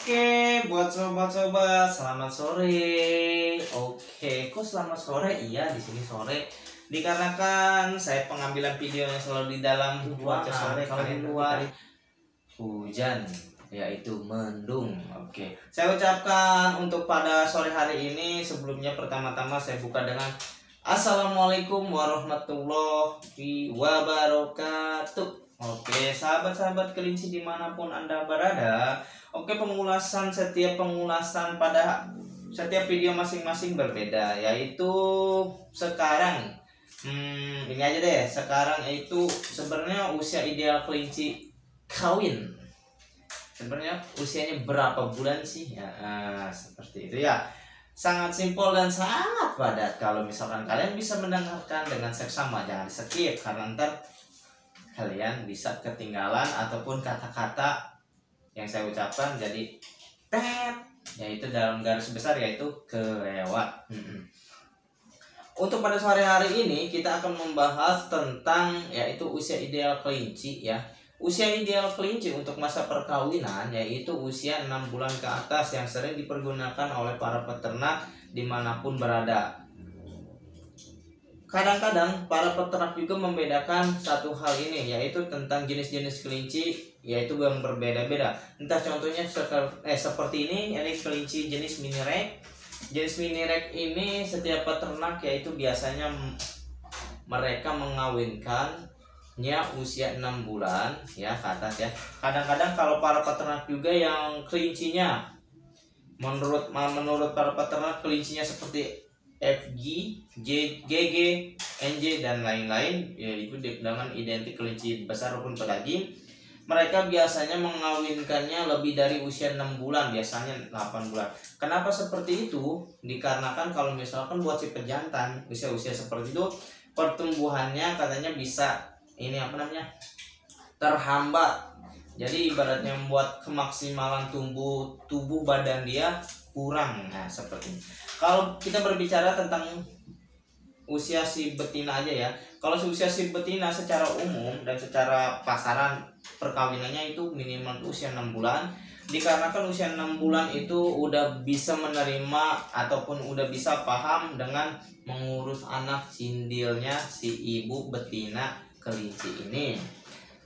Oke, buat sobat-sobat, selamat sore. Oke, kok selamat sore? Iya, di sini sore. Dikarenakan saya pengambilan video yang selalu di dalam cuaca sore, kalau di luar hujan, yaitu mendung. Oke, saya ucapkan untuk pada sore hari ini, sebelumnya pertama-tama saya buka dengan Assalamualaikum warahmatullahi wabarakatuh. Oke, sahabat-sahabat kelinci dimanapun Anda berada. Oke, setiap pengulasan pada setiap video masing-masing berbeda, yaitu sekarang ini aja deh. Sekarang itu sebenarnya usia ideal kelinci kawin. Sebenarnya usianya berapa bulan sih? Ya, seperti itu ya. Sangat simpel dan sangat padat. Kalau misalkan kalian bisa mendengarkan dengan seksama, jangan di skip karena ntar kalian bisa ketinggalan ataupun kata-kata yang saya ucapkan jadi tet, yaitu dalam garis besar yaitu kelewat. Untuk pada sore hari ini kita akan membahas tentang yaitu usia ideal kelinci ya. Usia ideal kelinci untuk masa perkawinan yaitu usia 6 bulan ke atas yang sering dipergunakan oleh para peternak dimanapun berada. Kadang-kadang para peternak juga membedakan satu hal ini, yaitu tentang jenis-jenis kelinci, yaitu yang berbeda-beda. Entah contohnya seperti ini kelinci jenis mini rag. Jenis mini rag ini setiap peternak yaitu biasanya mereka mengawinkannya usia 6 bulan ya ke atas ya. Kadang-kadang kalau para peternak juga yang kelincinya menurut para peternak kelincinya seperti FG, GG, NJ dan lain-lain, yaitu dengan identik kelinci besar maupun pedaging. Mereka biasanya mengawinkannya lebih dari usia 6 bulan, biasanya 8 bulan. Kenapa seperti itu? Dikarenakan kalau misalkan buat si pejantan usia-usia seperti itu pertumbuhannya katanya bisa terhambat. Jadi ibaratnya membuat kemaksimalan tubuh badan dia kurang. Nah, seperti ini. Kalau kita berbicara tentang usia si betina aja ya. Kalau usia si betina secara umum dan secara pasaran perkawinannya itu minimal usia 6 bulan. Dikarenakan usia 6 bulan itu udah bisa menerima ataupun udah bisa paham dengan mengurus anak cindilnya si ibu betina kelinci ini.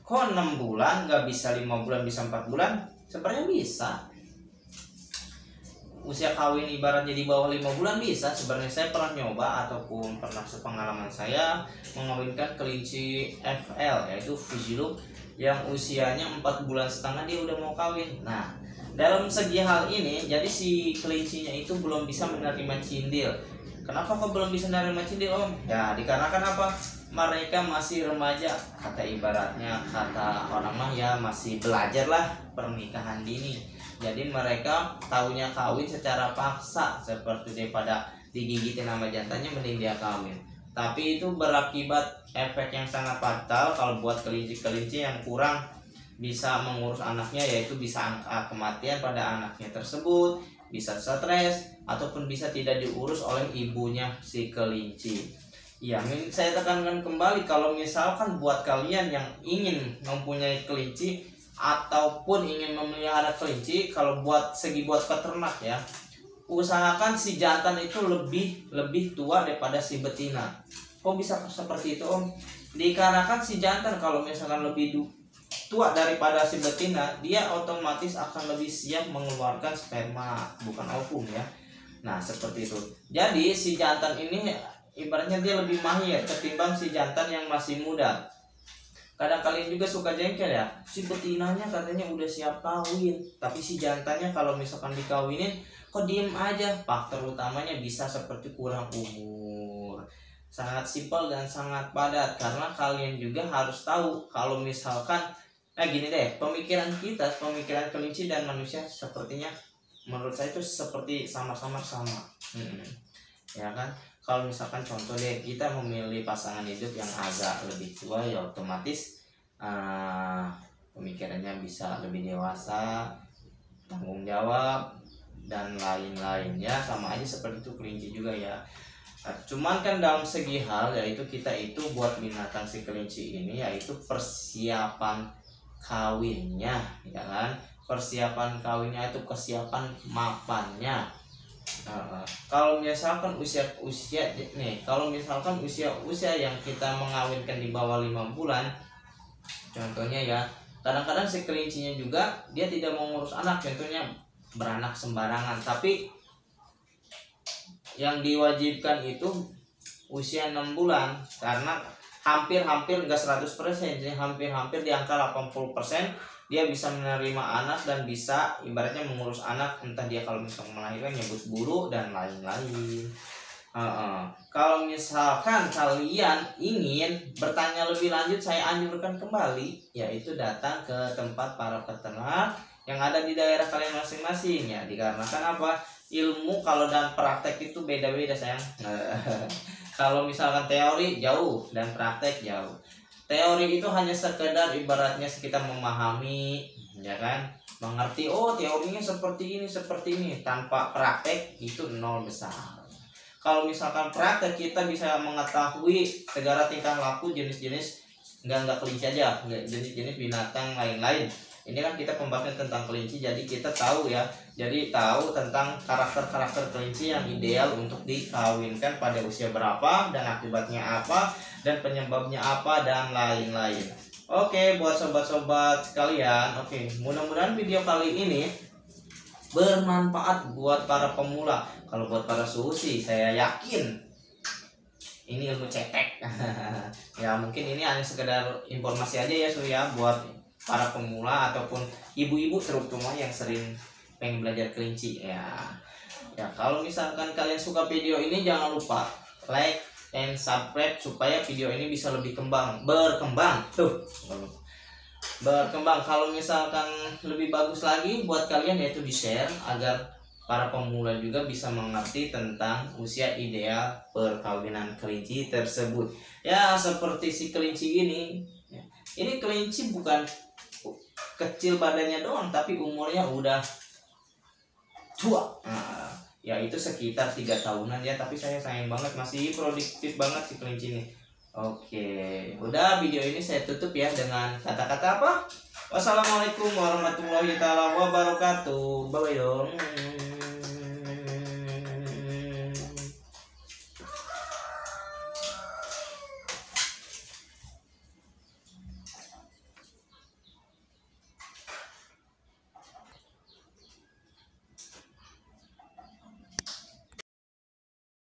Kok 6 bulan nggak bisa 5 bulan, bisa 4 bulan? Sebenarnya bisa. Usia kawin ibaratnya di bawah 5 bulan bisa. Sebenarnya saya pernah nyoba ataupun pernah sepengalaman saya mengawinkan kelinci FL yaitu Fujiluk yang usianya 4 bulan setengah dia udah mau kawin. Nah, dalam segi hal ini jadi si kelincinya itu belum bisa menerima cindil. Kenapa kok belum bisa menerima cindil, Om? Ya, dikarenakan apa? Mereka masih remaja, kata orang mah ya masih belajar lah pernikahan dini. Jadi mereka taunya kawin secara paksa, seperti daripada digigitin sama jantannya mending dia kawin. Tapi itu berakibat efek yang sangat fatal kalau buat kelinci-kelinci yang kurang bisa mengurus anaknya, yaitu bisa angka kematian pada anaknya tersebut, bisa stres ataupun bisa tidak diurus oleh ibunya si kelinci. Ya, saya tekankan kembali kalau misalkan buat kalian yang ingin mempunyai kelinci ataupun ingin memelihara kelinci, kalau buat peternak ya, usahakan si jantan itu lebih tua daripada si betina. Kok bisa seperti itu, Om? Dikarenakan si jantan kalau misalkan lebih tua daripada si betina, dia otomatis akan lebih siap mengeluarkan sperma, bukan ovum ya. Nah, seperti itu. Jadi si jantan ini ibaratnya dia lebih mahir ketimbang si jantan yang masih muda. Kadang kalian juga suka jengkel ya, si betinanya katanya udah siap kawin, tapi si jantannya kalau misalkan dikawinin kok diem aja. Faktor utamanya bisa seperti kurang umur. Sangat simpel dan sangat padat, karena kalian juga harus tahu kalau misalkan gini deh, pemikiran kelinci dan manusia sepertinya menurut saya itu seperti sama-sama sama. Ya kan? Kalau misalkan contoh deh, kita memilih pasangan hidup yang agak lebih tua, ya otomatis pemikirannya bisa lebih dewasa, tanggung jawab dan lain-lain ya. Sama aja seperti itu kelinci juga ya. Cuman kan dalam segi hal yaitu kita itu buat binatang si kelinci ini yaitu persiapan kawinnya ya kan. persiapan kawinnya itu kesiapan mapannya. Kalau misalkan usia nih, kalau misalkan usia yang kita mengawinkan di bawah 5 bulan, contohnya ya, kadang-kadang si kelincinya juga dia tidak mau ngurus anak, contohnya beranak sembarangan. Tapi yang diwajibkan itu usia 6 bulan, karena hampir enggak 100% sih, hampir di angka 80% dia bisa menerima anak dan bisa ibaratnya mengurus anak, entah dia kalau misalnya melahirkan nyebut bulu dan lain-lain. Kalau misalkan kalian ingin bertanya lebih lanjut, saya anjurkan kembali yaitu datang ke tempat para peternak yang ada di daerah kalian masing-masing ya, dikarenakan apa, ilmu kalau dan praktek itu beda-beda sayang. Kalau misalkan teori jauh dan praktek jauh. Teori itu hanya sekedar ibaratnya kita memahami, ya kan, mengerti, oh teorinya seperti ini, tanpa praktek itu nol besar. Kalau misalkan praktek kita bisa mengetahui segala tingkah laku jenis-jenis, enggak kelinci aja, jenis-jenis binatang lain-lain. Ini kan kita pembahasan tentang kelinci, jadi kita tahu ya, jadi tahu tentang karakter kelinci yang ideal untuk dikawinkan pada usia berapa dan akibatnya apa dan penyebabnya apa dan lain-lain. Oke, buat sobat-sobat sekalian, oke, mudah-mudahan video kali ini bermanfaat buat para pemula. Kalau buat para susi, saya yakin ini ilmu cetek. Ya mungkin ini hanya sekedar informasi aja ya Surya, buat para pemula ataupun ibu-ibu terutama yang sering pengen belajar kelinci ya. Ya kalau misalkan kalian suka video ini, jangan lupa like and subscribe supaya video ini bisa lebih berkembang. Kalau misalkan lebih bagus lagi buat kalian yaitu di share agar para pemula juga bisa mengerti tentang usia ideal perkawinan kelinci tersebut. Ya seperti si kelinci ini kelinci bukan kecil badannya doang, tapi umurnya udah tua. Ya itu sekitar 3 tahunan ya, tapi saya sayang banget masih produktif banget si kelinci ini. Oke, udah video ini saya tutup ya dengan kata-kata apa? Wassalamualaikum warahmatullahi wabarakatuh. Bye bye dong.